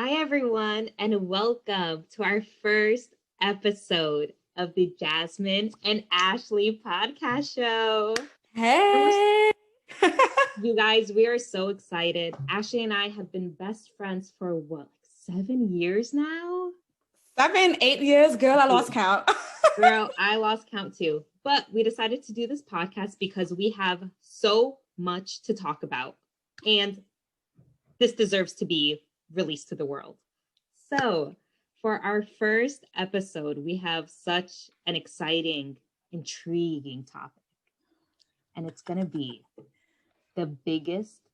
Hi, everyone, and welcome to our first episode of the Jasmine and Ashley podcast show. Hey. You guys, we are so excited. Ashley and I have been best friends for what, like 7 years now? 7, 8 years, girl, I lost count. Girl, I lost count too. But we decided to do this podcast because we have so much to talk about. And this deserves to be released to the world. So, for our first episode, we have such an exciting, intriguing topic. And it's going to be the biggest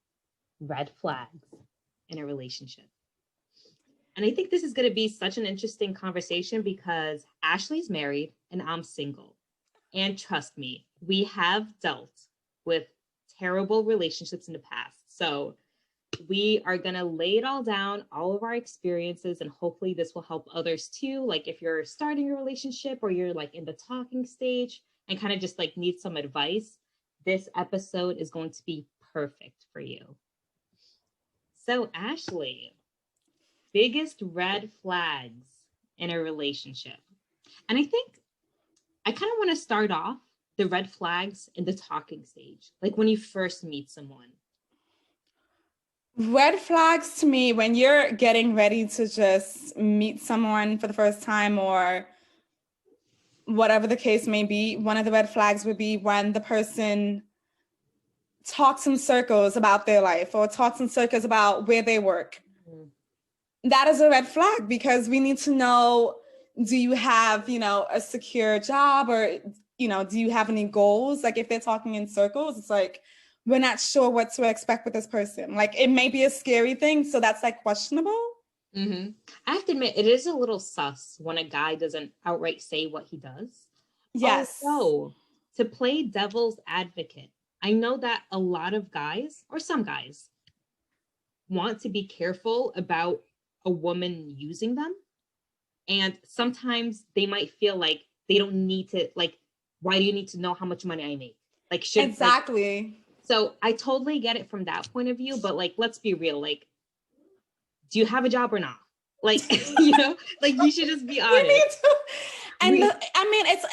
red flags in a relationship. And I think this is going to be such an interesting conversation because Ashley's married and I'm single. And trust me, we have dealt with terrible relationships in the past. So, we are going to lay it all down, all of our experiences, and hopefully this will help others too. Like if you're starting a relationship or you're like in the talking stage and kind of just like need some advice, this episode is going to be perfect for you. So, Ashley, biggest red flags in a relationship. And I think I kind of want to start off the red flags in the talking stage, like when you first meet someone. Red flags to me when you're getting ready to just meet someone for the first time or whatever the case may be, one of the red flags would be when the person talks in circles about their life or talks in circles about where they work. That is a red flag because we need to know, do you have, a secure job or, do you have any goals? Like if they're talking in circles, it's like, we're not sure what to expect with this person. Like it may be a scary thing. So that's like questionable. Mm-hmm. I have to admit, it is a little sus when a guy doesn't outright say what he does. Yes. Although, to play devil's advocate, I know that a lot of guys, or some guys, want to be careful about a woman using them. And sometimes they might feel like they don't need to, like, why do you need to know how much money I make? Like, should exactly. Like, so I totally get it from that point of view, but like, let's be real. Like, do you have a job or not? Like, like you should just be honest. We need to. And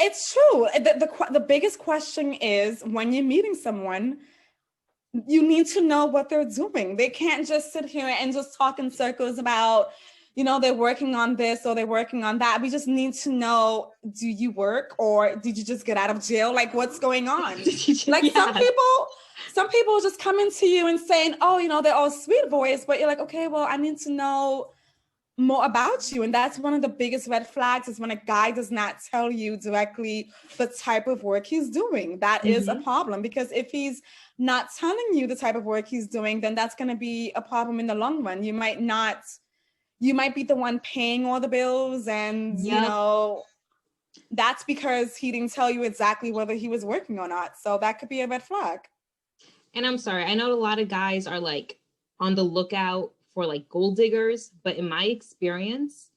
it's true. The biggest question is when you're meeting someone, you need to know what they're doing. They can't just sit here and just talk in circles about, they're working on this or they're working on that. We just need to know, do you work or did you just get out of jail? Like what's going on? Like some people just come into you and saying, oh, they're all sweet voice, but you're like, okay, well, I need to know more about you. And that's one of the biggest red flags is when a guy does not tell you directly the type of work he's doing. That is a problem because if he's not telling you the type of work he's doing, then that's going to be a problem in the long run. You might be the one paying all the bills and that's because he didn't tell you exactly whether he was working or not. So that could be a red flag. And I'm sorry, I know a lot of guys are like on the lookout for like gold diggers, but in my experience,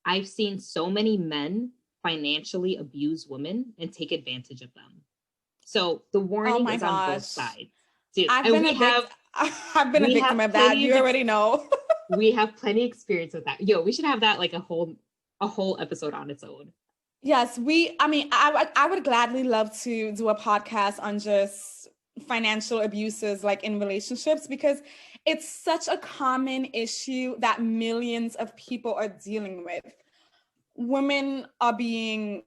I've seen so many men financially abuse women and take advantage of them. So the warning is on both sides. Dude, I've been a victim of that. You already know. We have plenty of experience with that. Yo, we should have that like a whole episode on its own. Yes, I would gladly love to do a podcast on just financial abuses like in relationships because it's such a common issue that millions of people are dealing with. Women are being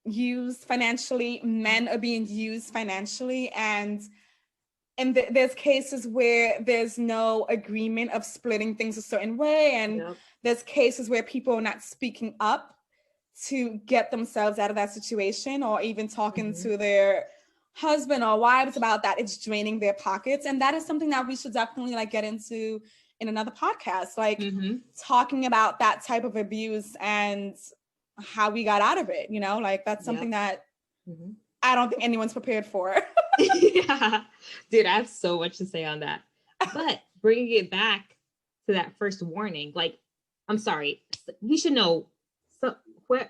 used financially, men are being used financially, and there's cases where there's no agreement of splitting things a certain way, and there's cases where people are not speaking up to get themselves out of that situation or even talking to their husband or wives about that. It's draining their pockets. And that is something that we should definitely like get into in another podcast, like talking about that type of abuse and how we got out of it, like that's something that I don't think anyone's prepared for. Yeah, dude, I have so much to say on that. But bringing it back to that first warning, like, I'm sorry, you should know. So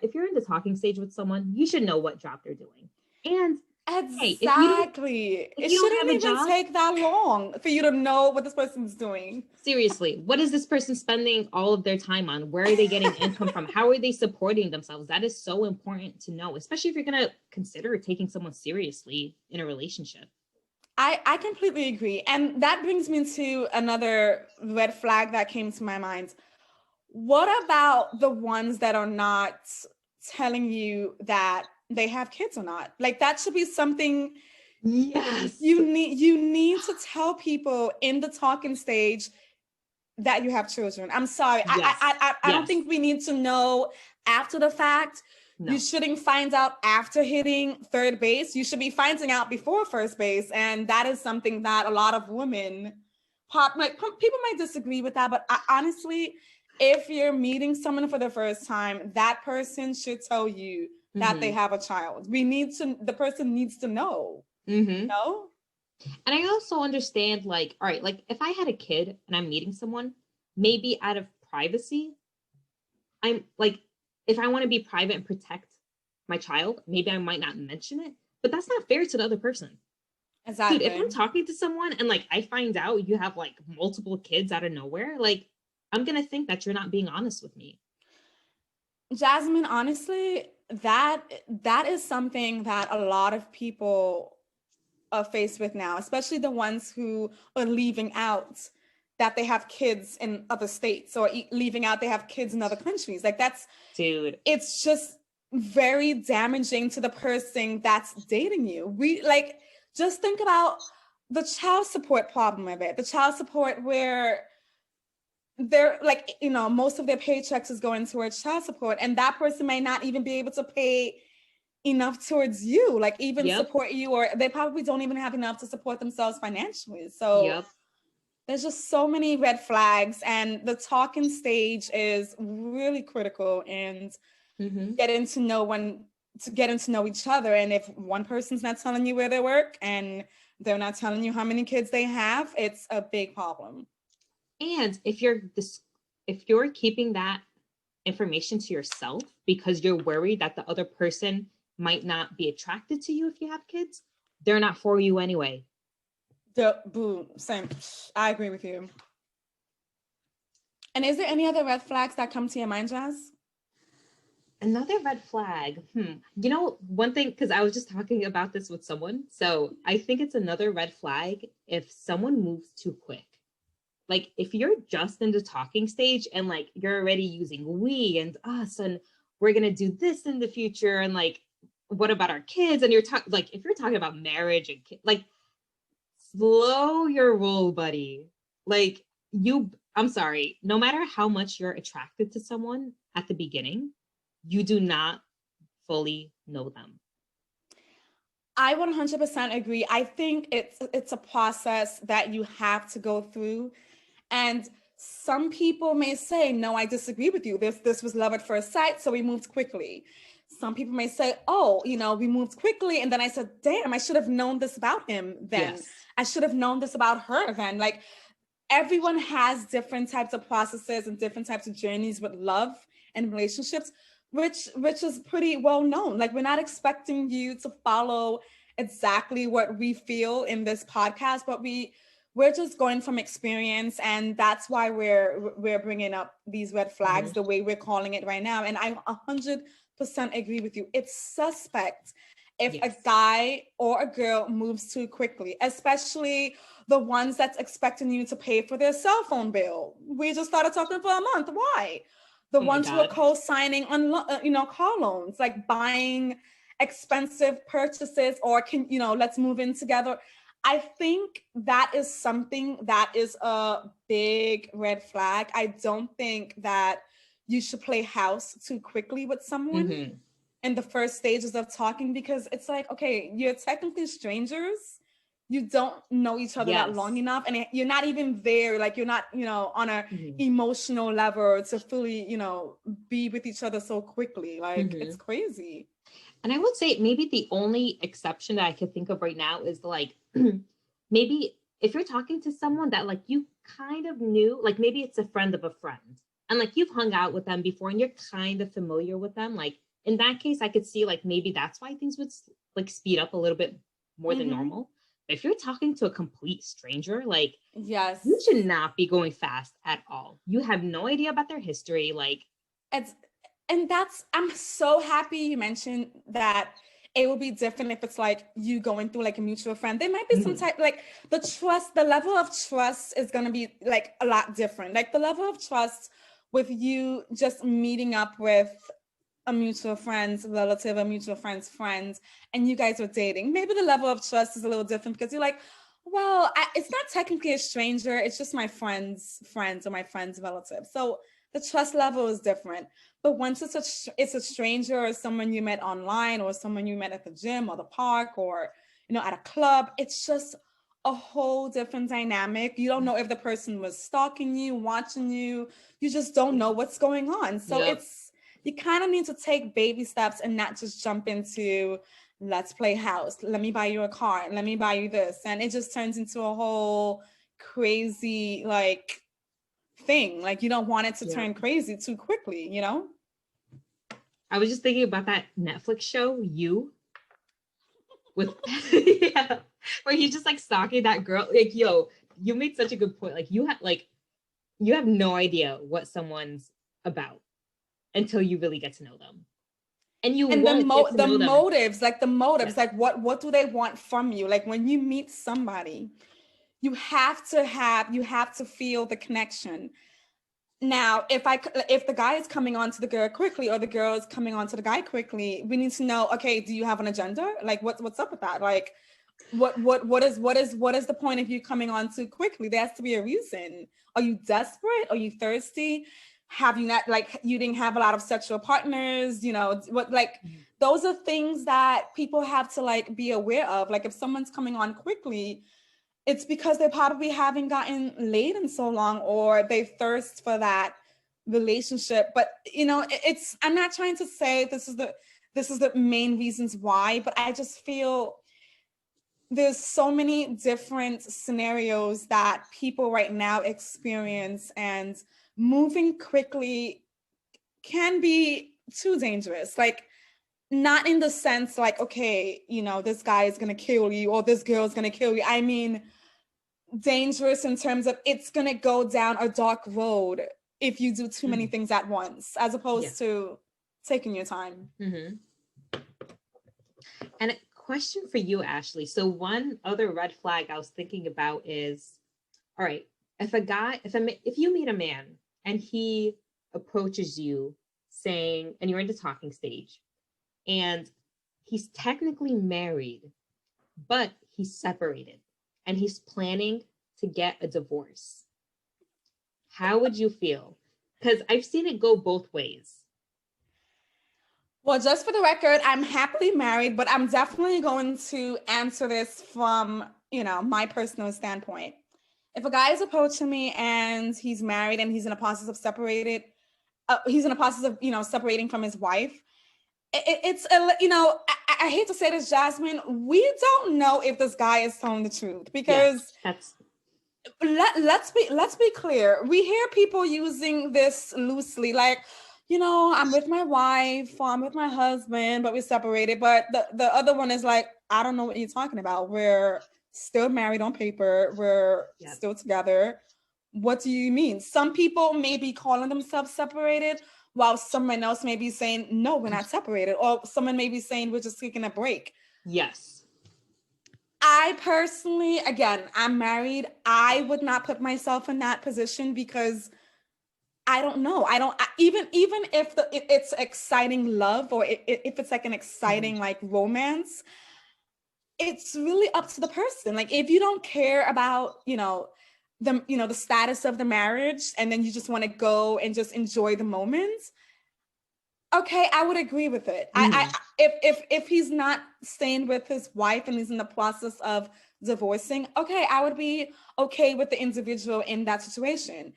if you're in the talking stage with someone, you should know what job they're doing. And Hey, if you don't Exactly. if It you don't shouldn't have a even job, take that long for you to know what this person's doing. seriously, what is this person spending all of their time on? Where are they getting income from? How are they supporting themselves? That is so important to know, especially if you're going to consider taking someone seriously in a relationship. I completely agree. And that brings me to another red flag that came to my mind. What about the ones that are not telling you that they have kids or not? Like that should be something Yes. you need to tell people in the talking stage that you have children. I'm sorry. Yes. I don't Yes. think we need to know after the fact. No. You shouldn't find out after hitting third base. You should be finding out before first base. And that is something that a lot of women people might disagree with that, but honestly, if you're meeting someone for the first time, that person should tell you that they have a child. The person needs to know. No? And I also understand, like, all right, like if I had a kid and I'm meeting someone, maybe out of privacy, I'm like, if I want to be private and protect my child, maybe I might not mention it, but that's not fair to the other person. Exactly. Dude, if I'm talking to someone and like I find out you have like multiple kids out of nowhere, like I'm gonna think that you're not being honest with me. Jasmine, honestly, that is something that a lot of people are faced with now, especially the ones who are leaving out that they have kids in other states or leaving out they have kids in other countries. Like Dude, it's just very damaging to the person that's dating you. We like just think about the child support problem of it. The child support where they're like, most of their paychecks is going towards child support, and that person may not even be able to pay enough towards you, like even support you, or they probably don't even have enough to support themselves financially. So there's just so many red flags, and the talking stage is really critical, and getting to know each other. And if one person's not telling you where they work and they're not telling you how many kids they have, it's a big problem. And if you're keeping that information to yourself because you're worried that the other person might not be attracted to you if you have kids, they're not for you anyway. Same. I agree with you. And is there any other red flags that come to your mind, Jazz? Another red flag. One thing, because I was just talking about this with someone. So I think it's another red flag if someone moves too quick. Like if you're just in the talking stage and like you're already using we and us and we're gonna do this in the future and like what about our kids, and you're talking like if you're talking about marriage and like slow your roll, buddy. Like I'm sorry, no matter how much you're attracted to someone at the beginning, you do not fully know them. I 100% agree. I think it's a process that you have to go through. And some people may say, no, I disagree with you. This was love at first sight, so we moved quickly. Some people may say, oh, we moved quickly. And then I said, damn, I should have known this about him then. Yes. I should have known this about her then. Like everyone has different types of processes and different types of journeys with love and relationships, which is pretty well known. Like we're not expecting you to follow exactly what we feel in this podcast, but we're just going from experience, and that's why we're bringing up these red flags the way we're calling it right now. And I 100% agree with you. It's suspect if a guy or a girl moves too quickly, especially the ones that's expecting you to pay for their cell phone bill. We just started talking for a month. Why? The ones who are co-signing on car loans, like buying expensive purchases, or let's move in together. I think that is something that is a big red flag. I don't think that you should play house too quickly with someone in the first stages of talking, because it's like, okay, you're technically strangers. You don't know each other that long enough, and you're not even there. Like you're not, on a emotional level to fully, be with each other so quickly. Like it's crazy. And I would say maybe the only exception that I could think of right now is like, maybe if you're talking to someone that like you kind of knew, like maybe it's a friend of a friend and like you've hung out with them before and you're kind of familiar with them. Like in that case, I could see like maybe that's why things would like speed up a little bit more than Mhm. normal. If you're talking to a complete stranger, like Yes. you should not be going fast at all. You have no idea about their history. Like, It's and that's I'm so happy you mentioned that it will be different if it's like you going through like a mutual friend. There might be some mhm, type like the level of trust is gonna be like a lot different. Like the level of trust with you just meeting up with a mutual friend's relative, a mutual friend's friend, and you guys are dating. Maybe the level of trust is a little different because you're like, well, it's not technically a stranger. It's just my friend's friends or my friend's relative. So the trust level is different. But once it's a stranger or someone you met online or someone you met at the gym or the park or at a club, it's just a whole different dynamic. You don't know if the person was stalking you, watching you. You just don't know what's going on. So yep, you kind of need to take baby steps and not just jump into let's play house, let me buy you a car, let me buy you this, and it just turns into a whole crazy like thing. Like you don't want it to yep. turn crazy too quickly. I was just thinking about that Netflix show, You, with yeah, where he's just like stalking that girl. Like, yo, you made such a good point. You have no idea what someone's about until you really get to know them. And you And won't get to the know them. motives, like the Yeah. motives, like what do they want from you? Like when you meet somebody, you have to feel the connection. Now, if the guy is coming on to the girl quickly or the girl is coming on to the guy quickly, we need to know, okay, do you have an agenda? Like what's up with that? Like what is the point of you coming on too quickly? There has to be a reason. Are you desperate? Are you thirsty? Have you not, like, you didn't have a lot of sexual partners? What, like, those are things that people have to like be aware of. Like if someone's coming on quickly, it's because they probably haven't gotten laid in so long or they thirst for that relationship. But it's I'm not trying to say this is the main reasons why, but I just feel there's so many different scenarios that people right now experience, and moving quickly can be too dangerous. Like not in the sense like, okay, this guy is going to kill you or this girl is going to kill you. I mean, dangerous in terms of it's going to go down a dark road if you do too many things at once, as Yeah. opposed to taking your time. Mm-hmm. And a question for you, Ashley. So one other red flag I was thinking about is, all right, if you meet a man and he approaches you saying, and you're in the talking stage, and he's technically married, but he's separated and he's planning to get a divorce, how would you feel? Because I've seen it go both ways. Well, just for the record, I'm happily married, but I'm definitely going to answer this from, my personal standpoint. If a guy is approaching me and he's married and he's in a process of separating from his wife, I hate to say this, Jasmine, we don't know if this guy is telling the truth because let's be clear. We hear people using this loosely, like, I'm with my wife, or I'm with my husband, but we're separated. But the other one is like, I don't know what you're talking about. We're still married on paper. We're still together. What do you mean? Some people may be calling themselves separated, while someone else may be saying, no, we're not separated. Or someone may be saying, we're just taking a break. Yes. I personally, again, I'm married. I would not put myself in that position because I don't know. Even if it's exciting love or if it's like an exciting like romance, it's really up to the person. Like if you don't care about, the status of the marriage and then you just want to go and just enjoy the moment, okay, I would agree with it. If he's not staying with his wife and he's in the process of divorcing, okay, I would be okay with the individual in that situation.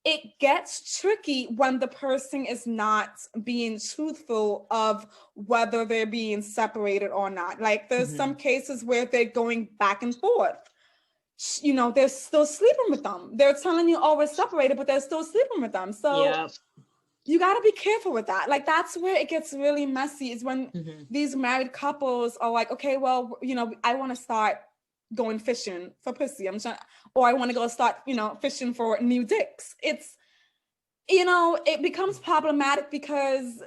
It gets tricky when the person is not being truthful of whether they're being separated or not. Like there's some cases where they're going back and forth. They're still sleeping with them. They're telling you, oh, we're separated, but they're still sleeping with them. So you got to be careful with that. Like, that's where it gets really messy, is when these married couples are like, okay, well, you know, I want to start going fishing for pussy. Or I want to go start, you know, fishing for new dicks. It's, you know, it becomes problematic because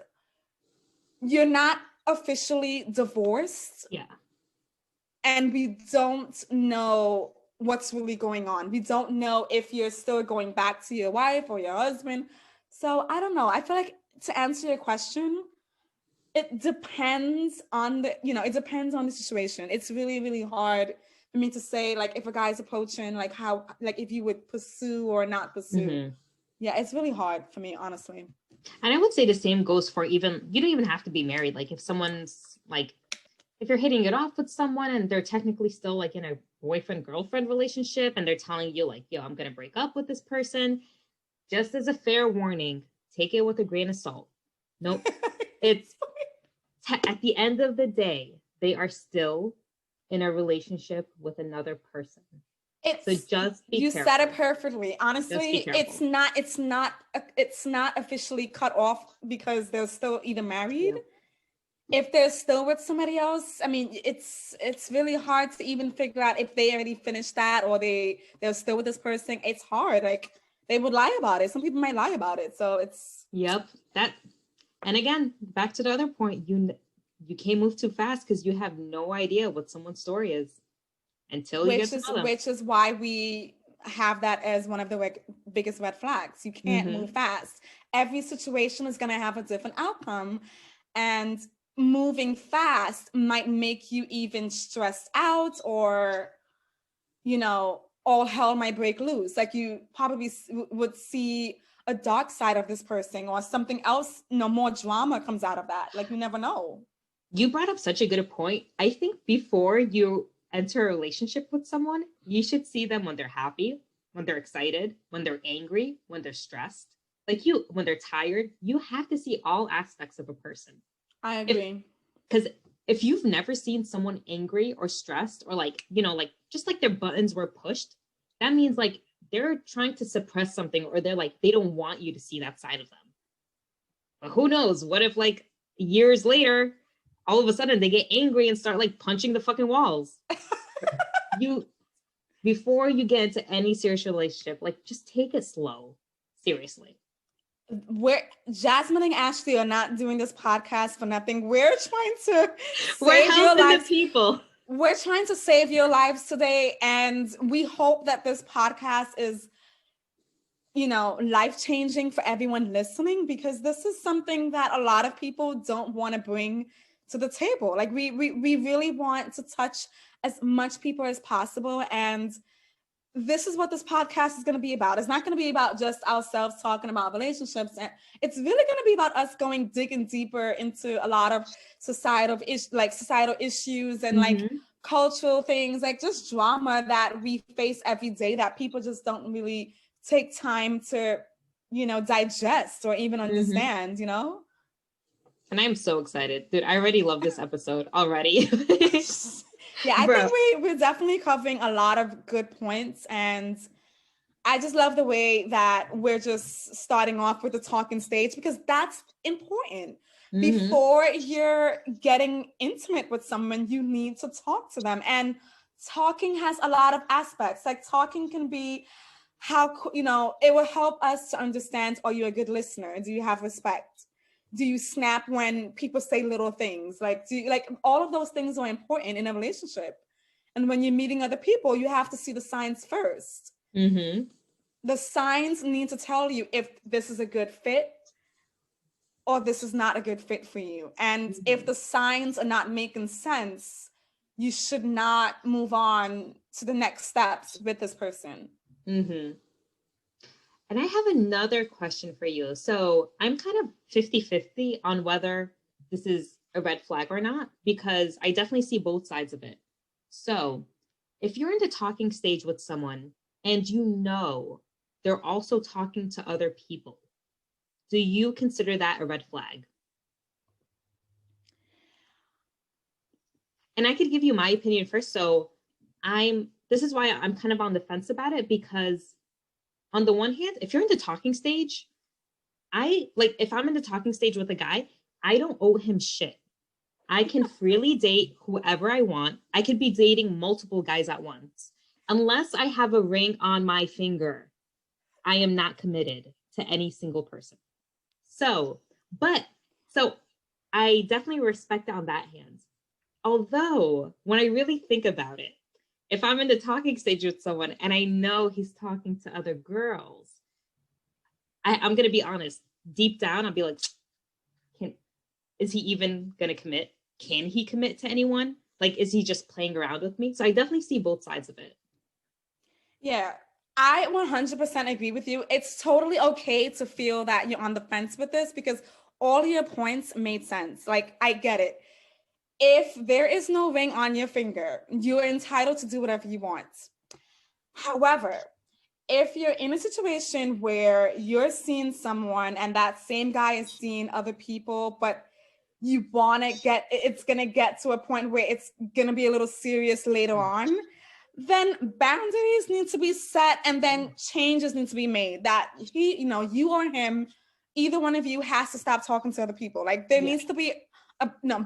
you're not officially divorced. Yeah. And we don't know what's really going on. We don't know if you're still going back to your wife or your husband. So I don't know. I feel like, to answer your question, it depends on it depends on the situation. It's really, really hard for me to say, like, if a guy's approaching, like, how, like, if you would pursue or not pursue. Yeah, it's really hard for me, honestly. And I would say the same goes for, even, you don't even have to be married. Like, if someone's like, if you're hitting it off with someone and they're technically still like in a boyfriend-girlfriend relationship and they're telling you like, yo, I'm going to break up with this person, just as a fair warning, take it with a grain of salt. Nope. It's at the end of the day, they are still in a relationship with another person. So just be careful. You said it perfectly. Honestly, it's not officially cut off because they're still either married. Yeah. If they're still with somebody else, I mean, it's really hard to even figure out if they already finished that or they're still with this person. It's hard. Like, they would lie about it. Some people might lie about it. So it's. Yep. That. And again, back to the other point, you can't move too fast because you have no idea what someone's story is until you get to know them. Which is why we have that as one of the biggest red flags. You can't move fast. Every situation is going to have a different outcome, and moving fast might make you even stressed out, or, you know, all hell might break loose. Like, you probably would see a dark side of this person, or something else, you know, more drama comes out of that. Like, you never know. You brought up such a good point. I think before you enter a relationship with someone, you should see them when they're happy, when they're excited, when they're angry, when they're stressed. Like, when they're tired. You have to see all aspects of a person. I agree. Because if you've never seen someone angry or stressed, or like, you know, like just like their buttons were pushed, that means like they're trying to suppress something, or they're like, they don't want you to see that side of them. But who knows? What if like years later, all of a sudden they get angry and start like punching the fucking walls? Before you get into any serious relationship, like, just take it slow. Seriously. Jasmine and Ashley are not doing this podcast for nothing. We're trying to save your lives. People. We're trying to save your lives today, and we hope that this podcast is, you know, life-changing for everyone listening, because this is something that a lot of people don't want to bring to the table. Like, we really want to touch as much people as possible, and this is what this podcast is going to be about. It's not going to be about just ourselves talking about relationships. And it's really going to be about us digging deeper into a lot of societal issues and like cultural things, like just drama that we face every day that people just don't really take time to, you know, digest or even understand, you know? And I'm so excited. Dude, I already love this episode already. Yeah, I think we're definitely covering a lot of good points, and I just love the way that we're just starting off with the talking stage, because that's important. Before you're getting intimate with someone, you need to talk to them, and talking has a lot of aspects. Like, talking can be how, you know, it will help us to understand, are you a good listener? Do you have respect? Do you snap when people say little things? Like, all of those things are important in a relationship. And when you're meeting other people, you have to see the signs first. The signs need to tell you if this is a good fit or this is not a good fit for you. And if the signs are not making sense, you should not move on to the next steps with this person. And I have another question for you. So I'm kind of 50-50 on whether this is a red flag or not, because I definitely see both sides of it. So if you're in the talking stage with someone and you know they're also talking to other people, do you consider that a red flag? And I could give you my opinion first. So this is why I'm kind of on the fence about it, because on the one hand, if you're in the talking stage, if I'm in the talking stage with a guy, I don't owe him shit. I can freely date whoever I want. I could be dating multiple guys at once. Unless I have a ring on my finger, I am not committed to any single person. So I definitely respect on that hand. Although, when I really think about it, if I'm in the talking stage with someone and I know he's talking to other girls, I'm going to be honest. Deep down, I'll be like, is he even going to commit? Can he commit to anyone? Like, is he just playing around with me? So I definitely see both sides of it. Yeah, I 100% agree with you. It's totally okay to feel that you're on the fence with this because all your points made sense. Like, I get it. If there is no ring on your finger, you're entitled to do whatever you want. However, if you're in a situation where you're seeing someone and that same guy is seeing other people, but you want to it's going to get to a point where it's going to be a little serious later on, then boundaries need to be set and then changes need to be made that you or him, either one of you has to stop talking to other people. Like there needs to be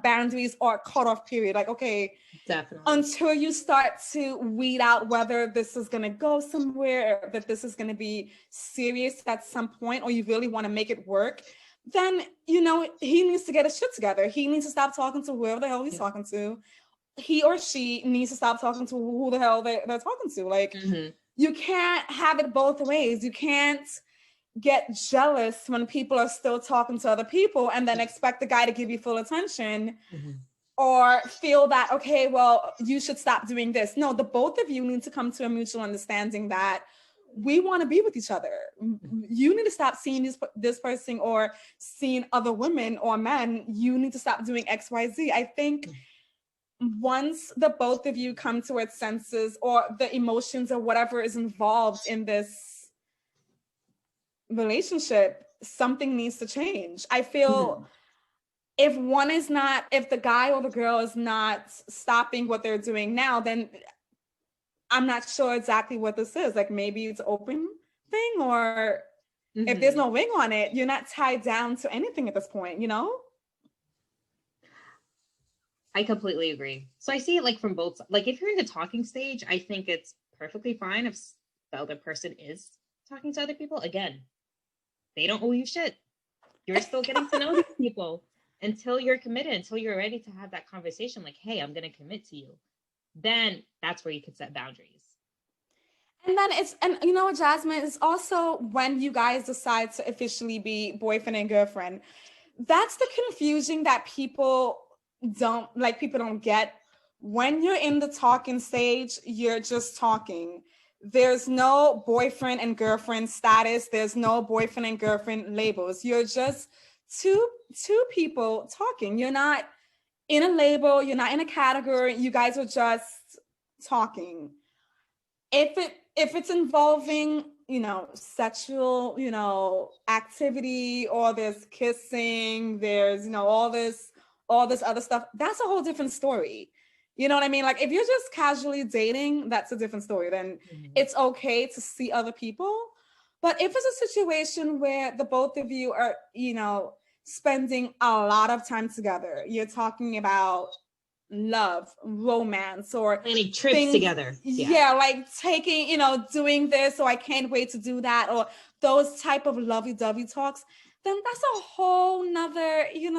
boundaries or a cutoff period. Like, okay, definitely, until you start to weed out whether this is going to go somewhere, or that this is going to be serious at some point, or you really want to make it work, then, he needs to get his shit together. He needs to stop talking to whoever the hell he's talking to. He or she needs to stop talking to who the hell they're talking to. Like, you can't have it both ways. You can't get jealous when people are still talking to other people and then expect the guy to give you full attention or feel that, okay, well, you should stop doing this. No, the both of you need to come to a mutual understanding that we want to be with each other. You need to stop seeing this person or seeing other women or men. You need to stop doing X, Y, Z. I think once the both of you come to its senses or the emotions or whatever is involved in this relationship, something needs to change. I feel if the guy or the girl is not stopping what they're doing now, then I'm not sure exactly what this is. Like maybe it's an open thing, or if there's no ring on it, you're not tied down to anything at this point, I completely agree. So I see it like from both. Like if you're in the talking stage, I think it's perfectly fine if the other person is talking to other people. Again, they don't owe you shit. You're still getting to know these people until you're committed, until you're ready to have that conversation. Like, hey, I'm going to commit to you. Then that's where you could set boundaries. And then Jasmine, it's also when you guys decide to officially be boyfriend and girlfriend. That's the confusion that people don't get. When you're in the talking stage, you're just talking. There's no boyfriend and girlfriend status. There's no boyfriend and girlfriend labels. You're just two people talking. You're not in a label. You're not in a category. You guys are just talking. If it's involving, sexual, activity, or there's kissing, there's, all this other stuff, that's a whole different story. You know what I mean? Like if you're just casually dating, that's a different story. Then it's okay to see other people. But if it's a situation where the both of you are, spending a lot of time together, you're talking about love, romance, or planning trips together. Yeah, like taking, doing this, or I can't wait to do that, or those type of lovey-dovey talks, then that's a whole nother, you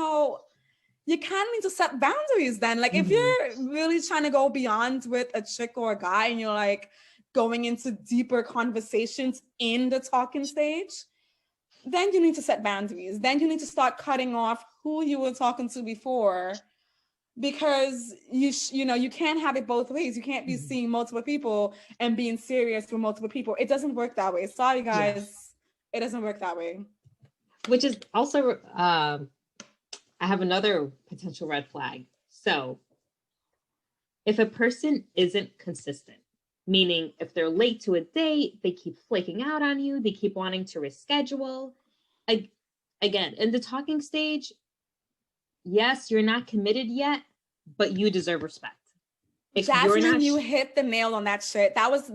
kind of need to set boundaries then. Like if you're really trying to go beyond with a chick or a guy and you're like going into deeper conversations in the talking stage, then you need to set boundaries. Then you need to start cutting off who you were talking to before, because you can't have it both ways. You can't be seeing multiple people and being serious with multiple people. It doesn't work that way. Sorry guys, It doesn't work that way. Which is also I have another potential red flag. So if a person isn't consistent, meaning if they're late to a date, they keep flaking out on you, they keep wanting to reschedule. Again, in the talking stage, yes, you're not committed yet, but you deserve respect. If Jasmine, you hit the nail on that shit. That was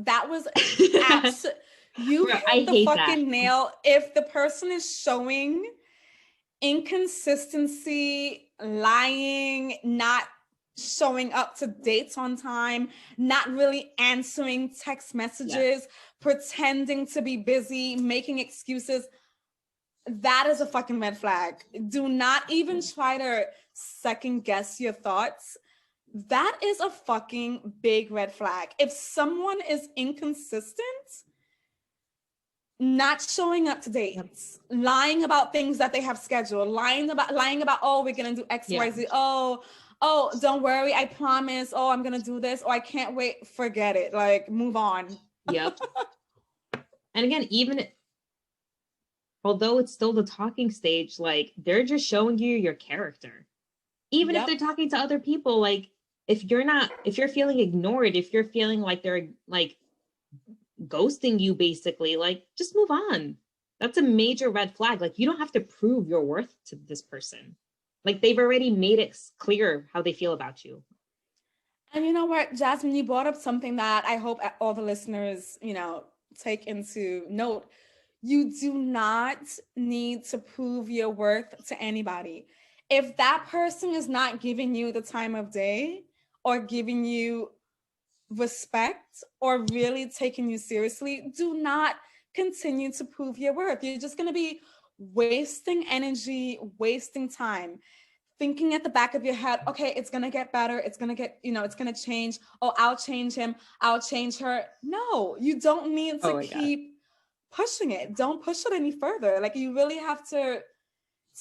You Bro, hit I the hate fucking that. nail. If the person is showing inconsistency, lying, not showing up to dates on time, not really answering text messages, pretending to be busy, making excuses, that is a fucking red flag. Do not even try to second guess your thoughts. That is a fucking big red flag. If someone is inconsistent, not showing up to dates, lying about things that they have scheduled, lying about, oh, we're gonna do X, Y, Z. Oh, don't worry, I promise. Oh, I'm gonna do this. Oh, I can't wait. Forget it. Like, move on. Yep. And again, even although it's still the talking stage, like they're just showing you your character. Even if they're talking to other people, like if you're feeling ignored, if you're feeling like they're like ghosting you basically, like just move on. That's a major red flag. Like you don't have to prove your worth to this person. Like they've already made it clear how they feel about you. And you know what, Jasmine, you brought up something that I hope all the listeners, take into note. You do not need to prove your worth to anybody. If that person is not giving you the time of day or giving you respect or really taking you seriously, do not continue to prove your worth. You're just going to be wasting energy, wasting time, thinking at the back of your head, okay, it's going to get better. It's going to get, it's going to change. Oh, I'll change him. I'll change her. No, you don't need to keep pushing it. Don't push it any further. Like you really have to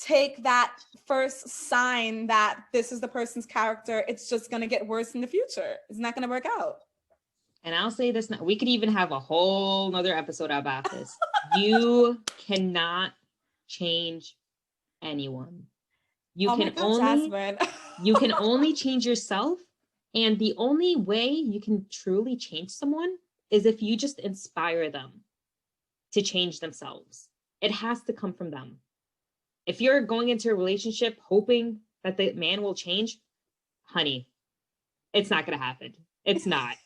take that first sign that this is the person's character. It's just going to get worse in the future. It's not going to work out. And I'll say this now, we could even have a whole nother episode about this. You cannot change anyone. You can only change yourself. And the only way you can truly change someone is if you just inspire them to change themselves. It has to come from them. If you're going into a relationship hoping that the man will change, honey, it's not going to happen. It's not.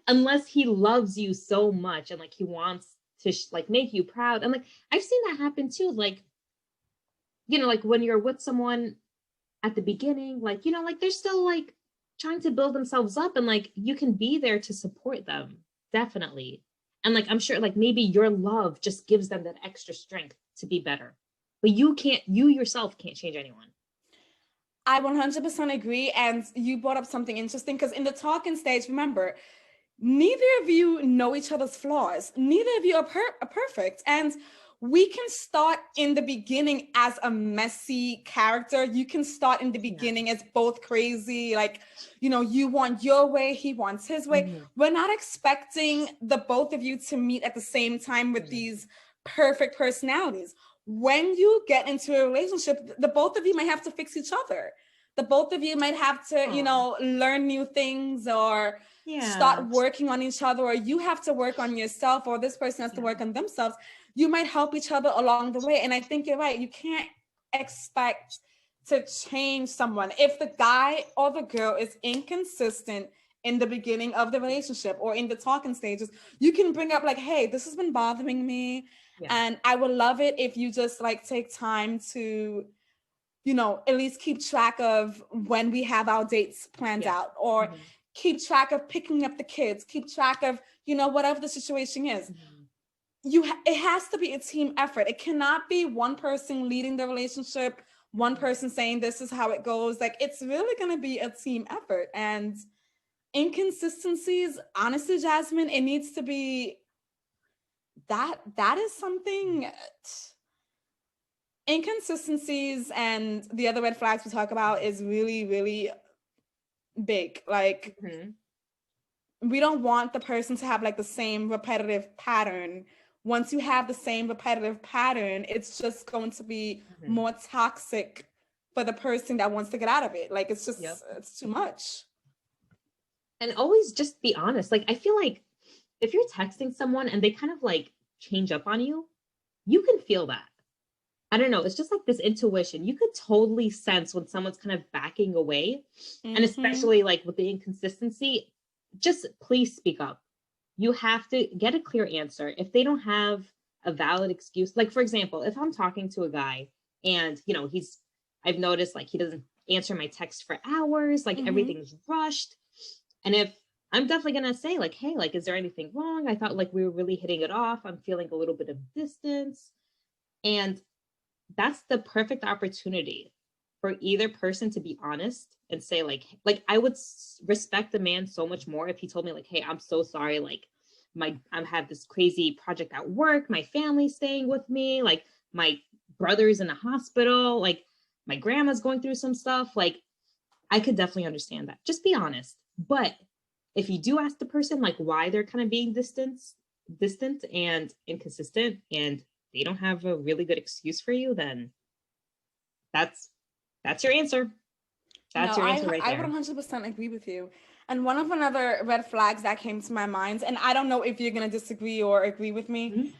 Unless he loves you so much and like he wants to like make you proud. And like I've seen that happen too. Like, like when you're with someone at the beginning, like, like they're still like trying to build themselves up and like you can be there to support them. Definitely. And like I'm sure like maybe your love just gives them that extra strength to be better. But you yourself can't change anyone. I 100% agree. And you brought up something interesting because in the talking stage, remember, neither of you know each other's flaws. Neither of you are perfect. And we can start in the beginning as a messy character. You can start in the beginning as both crazy, like, you want your way, he wants his way. Mm-hmm. We're not expecting the both of you to meet at the same time with these perfect personalities. When you get into a relationship, the both of you might have to fix each other. The both of you might have to, learn new things or start working on each other, or you have to work on yourself, or this person has to work on themselves. You might help each other along the way. And I think you're right. You can't expect to change someone. If the guy or the girl is inconsistent in the beginning of the relationship or in the talking stages, you can bring up like, hey, this has been bothering me. And I would love it if you just like take time to, at least keep track of when we have our dates planned out, or keep track of picking up the kids, keep track of, whatever the situation is. It has to be a team effort. It cannot be one person leading the relationship, one person saying this is how it goes. Like it's really going to be a team effort. And inconsistencies, honestly, Jasmine, it needs to be that is something. Inconsistencies and the other red flags we talk about is really, really big. Like we don't want the person to have like the same repetitive pattern. Once you have the same repetitive pattern, it's just going to be more toxic for the person that wants to get out of it. Like it's just it's too much. And always just be honest. Like I feel like if you're texting someone and they kind of like change up on you, you can feel that. I don't know. It's just like this intuition. You could totally sense when someone's kind of backing away. And especially like with the inconsistency, just please speak up. you have to get a clear answer. If they don't have a valid excuse, like for example, if I'm talking to a guy and I've noticed like he doesn't answer my text for hours, like everything's rushed. And if I'm definitely gonna say like, hey, like, is there anything wrong? I thought like we were really hitting it off. I'm feeling a little bit of distance. And that's the perfect opportunity for either person to be honest and say like I would respect the man so much more if he told me like, hey, I'm so sorry, like I have this crazy project at work, my family's staying with me, like my brother's in the hospital, like my grandma's going through some stuff. Like I could definitely understand that. Just be honest. But if you do ask the person like why they're kind of being distant and inconsistent, and they don't have a really good excuse for you, then that's your answer. That's your answer right there. I would 100% agree with you. And one of another red flags that came to my mind, and I don't know if you're going to disagree or agree with me.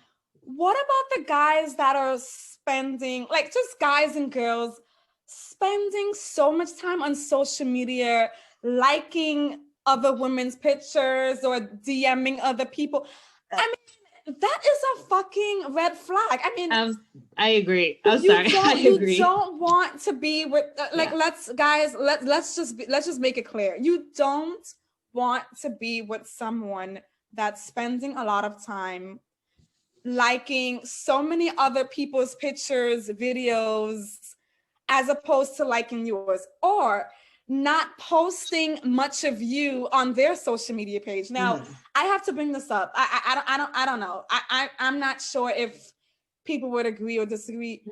What about the guys that are spending, like just guys and girls, spending so much time on social media, liking other women's pictures or DMing other people? I mean, that is a fucking red flag. I mean, I agree. I'm sorry. I agree. You don't want to be with let's just make it clear. You don't want to be with someone that's spending a lot of time liking so many other people's pictures, videos, as opposed to liking yours, or not posting much of you on their social media page. Now, I have to bring this up. I don't know. I'm not sure if people would agree or disagree.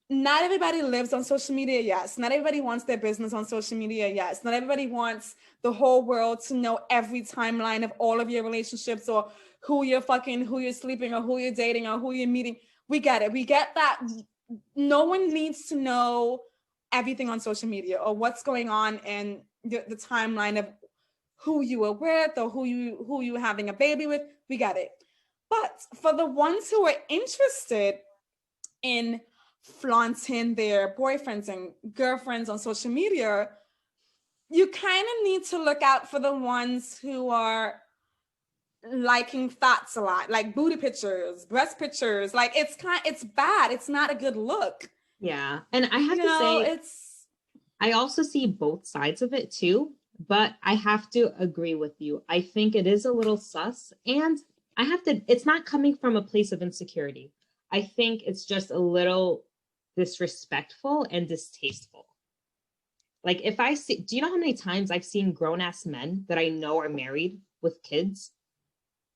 Not everybody lives on social media. Yes. Not everybody wants their business on social media. Yes. Not everybody wants the whole world to know every timeline of all of your relationships, or who you're fucking, who you're sleeping, or who you're dating, or who you're meeting. We get it. We get that. No one needs to know everything on social media or what's going on in the timeline of who you were with or who you having a baby with. We get it. But for the ones who are interested in flaunting their boyfriends and girlfriends on social media, you kind of need to look out for the ones who are liking thoughts a lot, like booty pictures, breast pictures. Like it's bad. It's not a good look. Yeah. And I have to say, I also see both sides of it too, but I have to agree with you. I think it is a little sus, and it's not coming from a place of insecurity. I think it's just a little disrespectful and distasteful. Like if I see, do you know how many times I've seen grown-ass men that I know are married with kids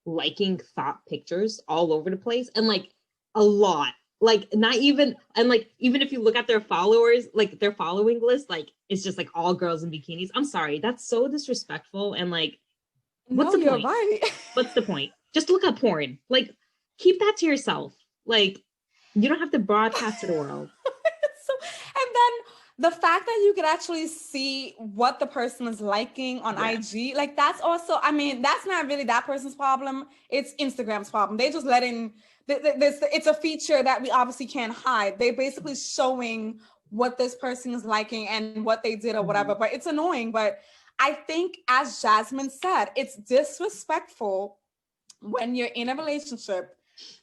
liking thought pictures all over the place, and like a lot, like not even, and like even if you look at their followers, like their following list, like it's just like all girls in bikinis. I'm sorry, that's so disrespectful. And like, what's the point? Right. What's the point? Just look up porn. Like, keep that to yourself. Like, you don't have to broadcast to the world. And then the fact that you could actually see what the person is liking on IG, like that's also, I mean, that's not really that person's problem. It's Instagram's problem. They just letting, it's a feature that we obviously can't hide. They're basically showing what this person is liking and what they did or whatever, but it's annoying. But I think, as Jasmine said, it's disrespectful when you're in a relationship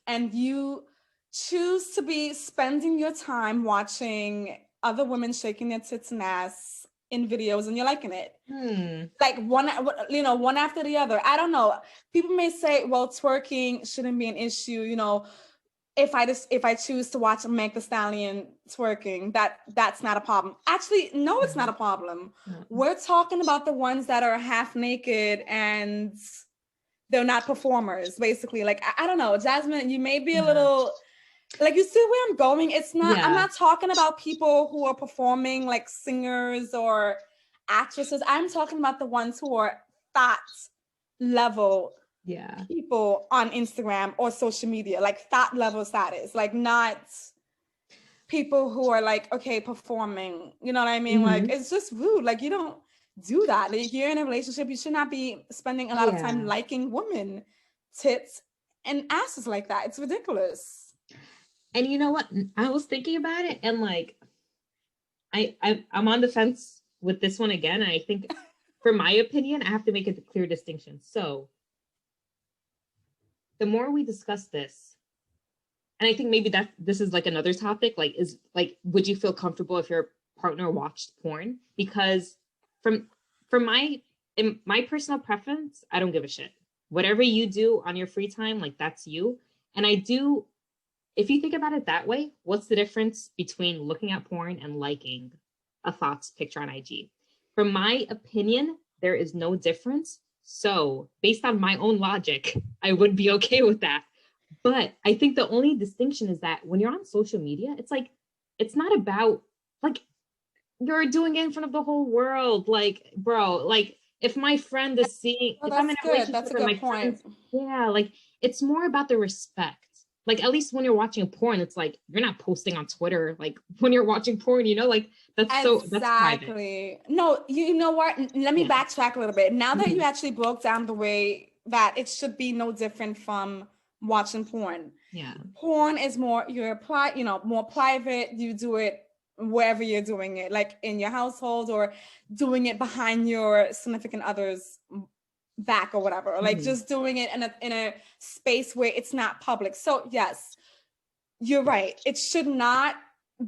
and you choose to be spending your time watching other women shaking their tits and ass in videos and you're liking it. Like one after the other. I don't know. People may say, well, twerking shouldn't be an issue. You know, if I choose to watch Meg Thee Stallion twerking, that's not a problem. Actually, no, it's not a problem. We're talking about the ones that are half naked and they're not performers, basically. Like, I don't know, Jasmine, you may be a little, like, you see where I'm going? It's not, I'm not talking about people who are performing like singers or actresses. I'm talking about the ones who are thought level people on Instagram or social media, like thought level status, like not people who are like, okay, performing, you know what I mean? Like, it's just rude. Like, you don't do that. Like, you're in a relationship, you should not be spending a lot of time liking women tits and asses like that. It's ridiculous. And you know what? I was thinking about it, and like, I'm on the fence with this one again. And I think, for my opinion, I have to make a clear distinction. So, the more we discuss this, and I think maybe that this is like another topic, like is like, would you feel comfortable if your partner watched porn? Because from from my in my personal preference, I don't give a shit. Whatever you do on your free time, like that's you. And I do, if you think about it that way, what's the difference between looking at porn and liking a thoughts picture on IG? From my opinion, there is no difference. So, based on my own logic, I would be okay with that. But I think the only distinction is that when you're on social media, it's like, it's not about like you're doing it in front of the whole world. Like, bro, like if my friend is seeing, Well, if I'm in that's a good. That's relationship a and good my point. friends, yeah, like it's more about the respect. Like at least when you're watching porn, it's like you're not posting on Twitter. Like when you're watching porn, like that's private. Exactly. No, you know what? Let me Yeah. backtrack a little bit. Now that you Mhm. actually broke down the way that it should be no different from watching porn. Yeah. Porn is more more private. You do it wherever you're doing it, like in your household or doing it behind your significant other's back or whatever, or like Mhm. just doing it in a space where it's not public. So yes, you're right. It should not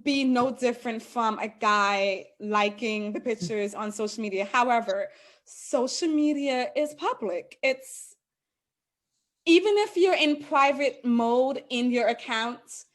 be no different from a guy liking the pictures on social media. However, social media is public. It's even if you're in private mode in your account,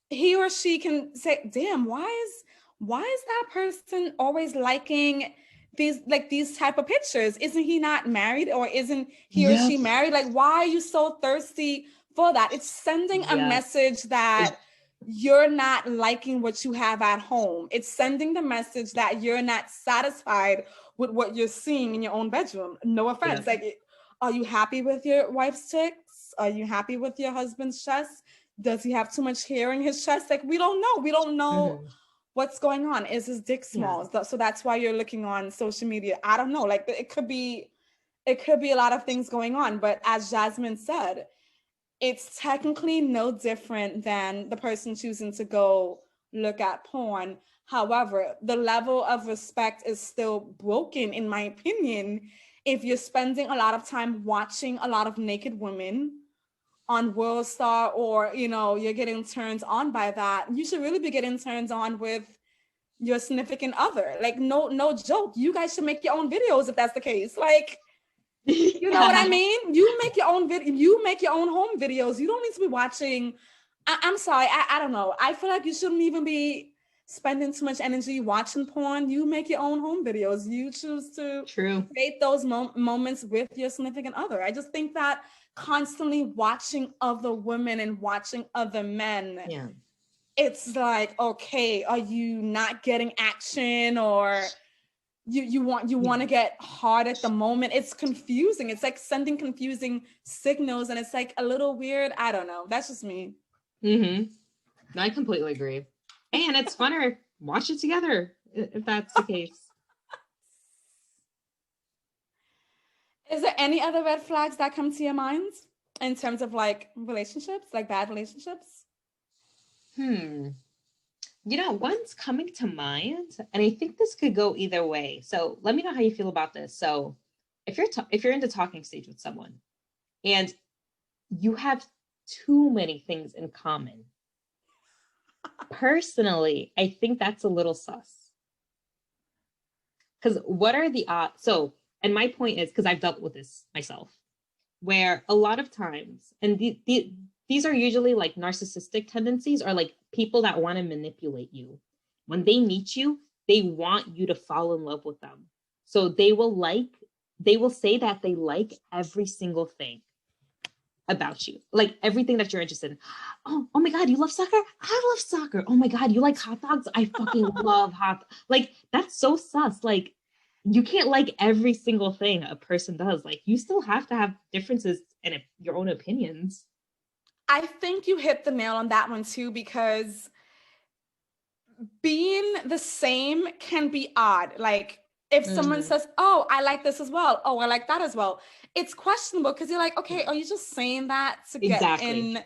he or she can say, "Damn, why is that person always liking these type of pictures? Isn't he not married, or isn't he or Yep. she married? Like, why are you so thirsty for that?" It's sending a Yep. message that you're not liking what you have at home. It's sending the message that you're not satisfied with what you're seeing in your own bedroom. No offense. Yep. Like, are you happy with your wife's tits? Are you happy with your husband's chest? Does he have too much hair in his chest? Like, we don't know. We don't know Mhm. what's going on. Is his dick Yeah. small? So that's why you're looking on social media. I don't know. Like, it could be a lot of things going on. But as Jasmine said, it's technically no different than the person choosing to go look at porn. However, the level of respect is still broken, in my opinion, if you're spending a lot of time watching a lot of naked women on World Star, or you're getting turned on by that. You should really be getting turned on with your significant other. Like, no joke. You guys should make your own videos if that's the case. Like, you know what I Yeah. mean? You make your own video. You make your own home videos. You don't need to be watching. I'm sorry. I don't know. I feel like you shouldn't even be spending too much energy watching porn. You make your own home videos. You choose to True. create those moments with your significant other. I just think that constantly watching other women and watching other men, Yeah. it's like, okay, are you not getting action, or you want to get hard at the moment? It's confusing. It's like sending confusing signals, and it's like a little weird. I don't know. That's just me. Mm-hmm. No, I completely agree. And it's funner. Watch it together if that's the case. Is there any other red flags that come to your mind in terms of like relationships, like bad relationships? Hmm. One's coming to mind, and I think this could go either way. So let me know how you feel about this. So if you're in the talking stage with someone and you have too many things in common, personally, I think that's a little sus. Because what are the odds? So, and my point is, because I've dealt with this myself, where a lot of times, and these are usually like narcissistic tendencies, or like people that want to manipulate you. When they meet you, they want you to fall in love with them. So they will say that they like every single thing about you, like everything that you're interested in. Oh my God, you love soccer? I love soccer. Oh my God, you like hot dogs? I fucking love like that's so sus. Like you can't like every single thing a person does. Like you still have to have differences and your own opinions. I think you hit the nail on that one too, because being the same can be odd. Like, if someone Mm-hmm. says, "Oh, I like this as well. Oh, I like that as well," it's questionable, because you're like, "Okay, are you just saying that to get Exactly.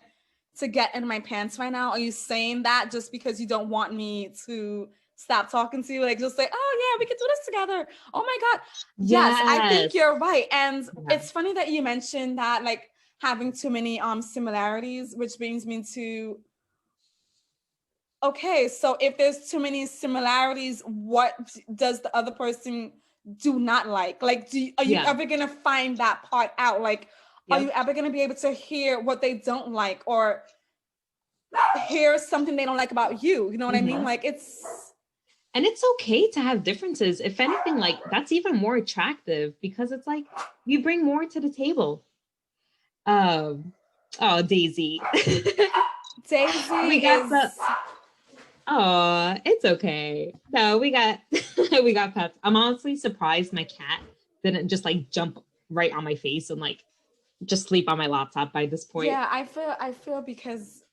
in my pants right now? Are you saying that just because you don't want me to stop talking to you? Like, just say, 'Oh yeah, we could do this together.' Oh my God." Yes, I think Yes. you're right. And Yeah. it's funny that you mentioned that, like, having too many similarities, which brings me to, okay, so if there's too many similarities, what does the other person do not like? Like, are you ever gonna find that part out? Like, are you ever gonna be able to hear what they don't like, or hear something they don't like about you? You know what I mean? Like, and it's okay to have differences. If anything, like, that's even more attractive, because it's like you bring more to the table. Oh, Daisy. Daisy We got oh, it's okay. No, we got we got pets. I'm honestly surprised my cat didn't just like jump right on my face and like just sleep on my laptop by this point. Yeah, I feel because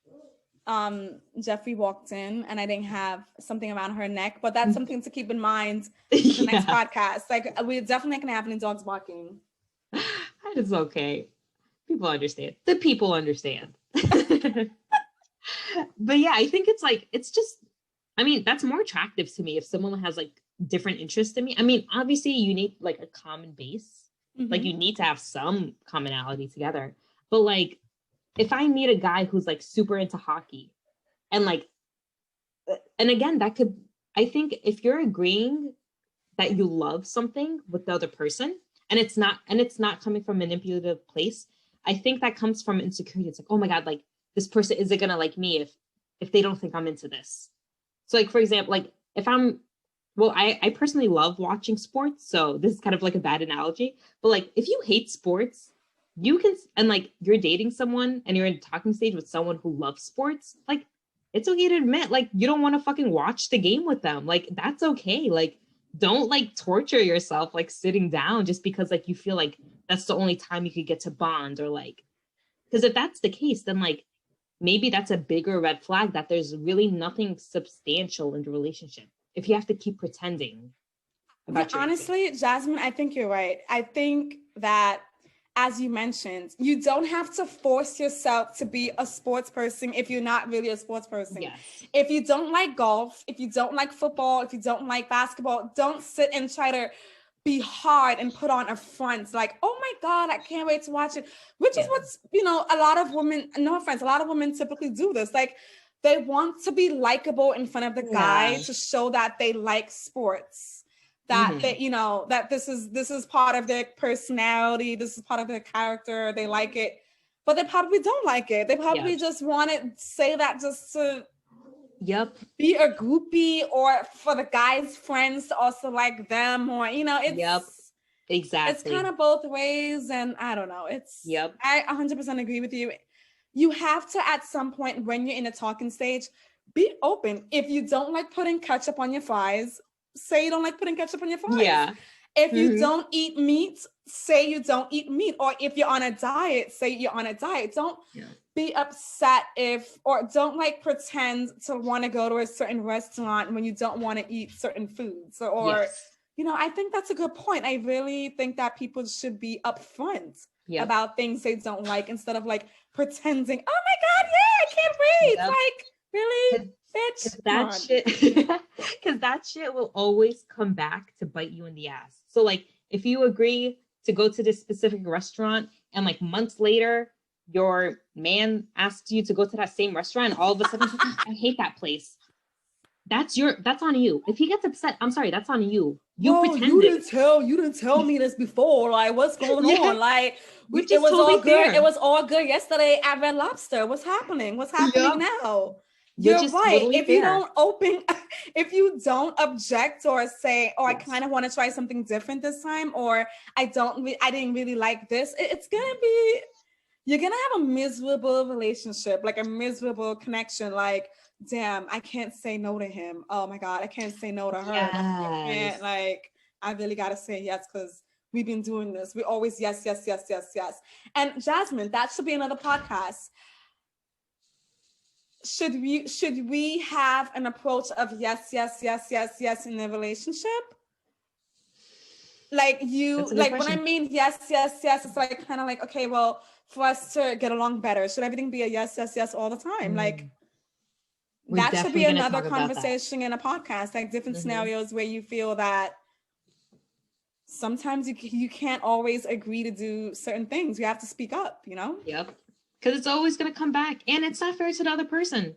Jeffrey walked in and I didn't have something around her neck, but that's something to keep in mind for the next podcast. Like, we're definitely gonna have any dogs barking. It's okay. People understand. The people understand. But yeah, I think it's like, it's just, I mean, that's more attractive to me if someone has like different interests than me. I mean, obviously you need like a common base. Like, you need to have some commonality together. But like, if I meet a guy who's like super into hockey and like, and again, that could, I think if you're agreeing that you love something with the other person, and it's not coming from a manipulative place, I think that comes from insecurity. It's like, oh my God, like, this person isn't gonna like me if they don't think I'm into this. So like, for example, like if I'm, well, I personally love watching sports, so this is kind of like a bad analogy, but like if you hate sports, you can, and like you're dating someone and you're in a talking stage with someone who loves sports, like it's okay to admit like you don't want to fucking watch the game with them. Like, that's okay. Like, don't like torture yourself like sitting down just because like you feel like that's the only time you could get to bond, or like, because if that's the case, then like maybe that's a bigger red flag that there's really nothing substantial in the relationship if you have to keep pretending about honestly, Jasmine, I think you're right. I think that, as you mentioned, you don't have to force yourself to be a sports person if you're not really a sports person. Yes. If you don't like golf, if you don't like football, if you don't like basketball, don't sit and try to be hard and put on a front like, oh my God, I can't wait to watch it. Which is what's, a lot of women, no offense, a lot of women typically do this. Like, they want to be likable in front of the guy to show that they like sports, that they, that this is part of their personality, this is part of their character, they like it, but they probably don't like it. They probably just want to say that just to be a groupie, or for the guy's friends to also like them, or it's exactly, it's kind of both ways. And I don't know, it's I 100% agree with you. You have to, at some point when you're in a talking stage, be open. If you don't like putting ketchup on your fries, say you don't like putting ketchup on your fries. If you don't eat meat, say you don't eat meat. Or if you're on a diet, say you're on a diet. Don't be upset or don't like pretend to want to go to a certain restaurant when you don't want to eat certain foods. Or I think that's a good point. I really think that people should be upfront about things they don't like, instead of like pretending, oh my God, yeah, I can't wait. Like, really? Bitch, because that shit will always come back to bite you in the ass. So like, if you agree to go to this specific restaurant and like months later your man asks you to go to that same restaurant, and all of a sudden I hate that place, that's on you. If he gets upset, I'm sorry, that's on you. Pretended. You didn't tell me this before. Like, what's going on? Like, it was totally all good. Fair. It was all good yesterday at Red Lobster. What's happening? What's happening now? You're right. Totally if you don't object or say, oh, I kind of want to try something different this time, or I didn't really like this, it's gonna be, you're gonna have a miserable relationship, like a miserable connection. Like, damn, I can't say no to him. Oh my God, I can't say no to her. And like, I really gotta say yes, because we've been doing this. We always yes. And Jasmine, that should be another podcast. Should we have an approach of yes in a relationship? Like, when I mean yes, it's like kind of like, okay, well, for us to get along better, should everything be a yes all the time? Like, that should be another conversation in a podcast, like different scenarios where you feel that sometimes you can't always agree to do certain things. You have to speak up, you know? Yep. Because it's always going to come back. And it's not fair to the other person.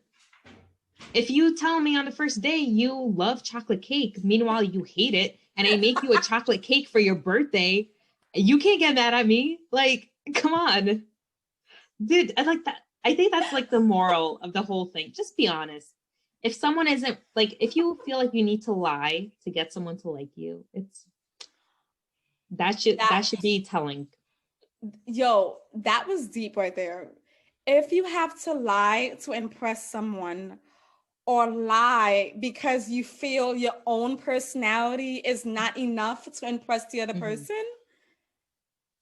If you tell me on the first day you love chocolate cake, meanwhile you hate it, and I make you a chocolate cake for your birthday, you can't get mad at me. Like, come on. Dude, I like that. I think that's like the moral of the whole thing. Just be honest. If someone isn't like, if you feel like you need to lie to get someone to like you, that should be telling. Yo, that was deep right there. If you have to lie to impress someone, or lie because you feel your own personality is not enough to impress the other person,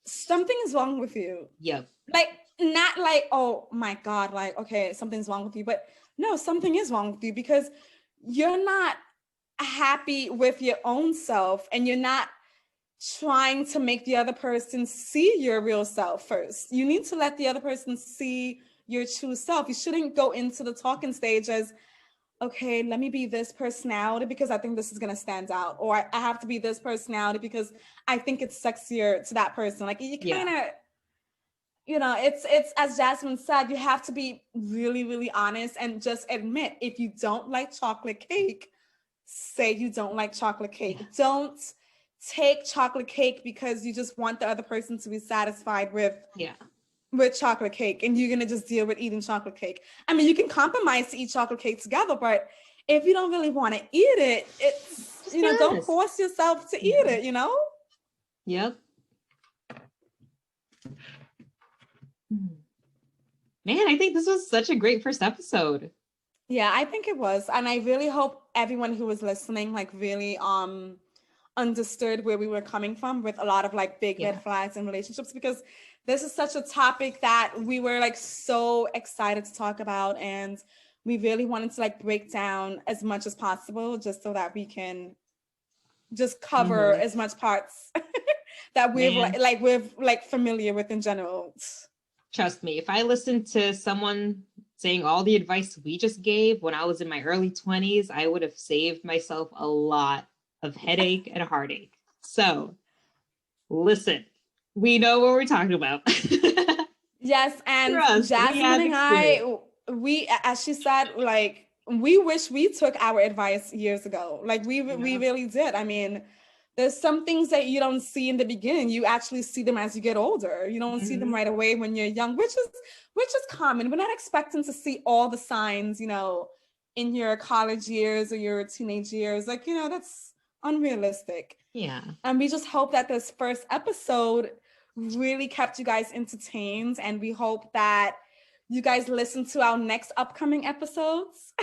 something is wrong with you. Yep. Like, not like, oh my God, like, okay, something's wrong with you, but no, something is wrong with you because you're not happy with your own self and you're not trying to make the other person see your real self first. You need to let the other person see your true self. You shouldn't go into the talking stage as, okay, let me be this personality because I think this is going to stand out. Or I have to be this personality because I think it's sexier to that person. Like you kind of, you know, it's as Jasmine said, you have to be really, really honest and just admit if you don't like chocolate cake, say you don't like chocolate cake. Yeah. Don't take chocolate cake because you just want the other person to be satisfied with chocolate cake and you're gonna just deal with eating chocolate cake. I mean, you can compromise to eat chocolate cake together, but if you don't really want to eat it, it's, you know, don't force yourself to eat it, you know? Yep. Man, I think this was such a great first episode. Yeah, I think it was. And I really hope everyone who was listening, like really understood where we were coming from with a lot of like big red flags in relationships, because this is such a topic that we were like so excited to talk about, and we really wanted to like break down as much as possible just so that we can just cover as much parts that we're familiar with in general. Trust me, if I listened to someone saying all the advice we just gave when I was in my early 20s, I would have saved myself a lot of headache and heartache. So listen, we know what we're talking about. Yes, and Jasmine and I, we, as she said, like, we wish we took our advice years ago. Like we really did. I mean, there's some things that you don't see in the beginning. You actually see them as you get older. You don't see them right away when you're young, which is common. We're not expecting to see all the signs, you know, in your college years or your teenage years. Like, you know, that's unrealistic. Yeah. And we just hope that this first episode really kept you guys entertained, and we hope that you guys listen to our next upcoming episodes.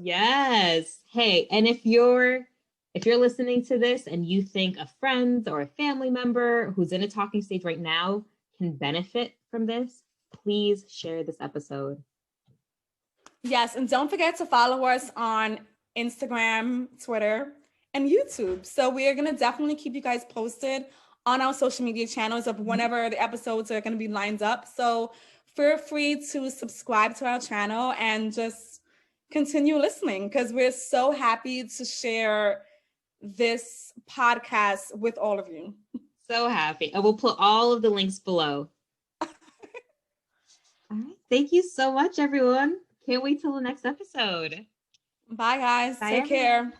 Yes. Hey, and if you're listening to this and you think a friend or a family member who's in a talking stage right now can benefit from this, please share this episode. Yes, and don't forget to follow us on Instagram, Twitter, and YouTube. So we are going to definitely keep you guys posted on our social media channels of whenever the episodes are going to be lined up. So feel free to subscribe to our channel and just continue listening, because we're so happy to share this podcast with all of you. So happy. I will put all of the links below. All right. Thank you so much, everyone. Can't wait till the next episode. Bye, guys. Bye, Take care.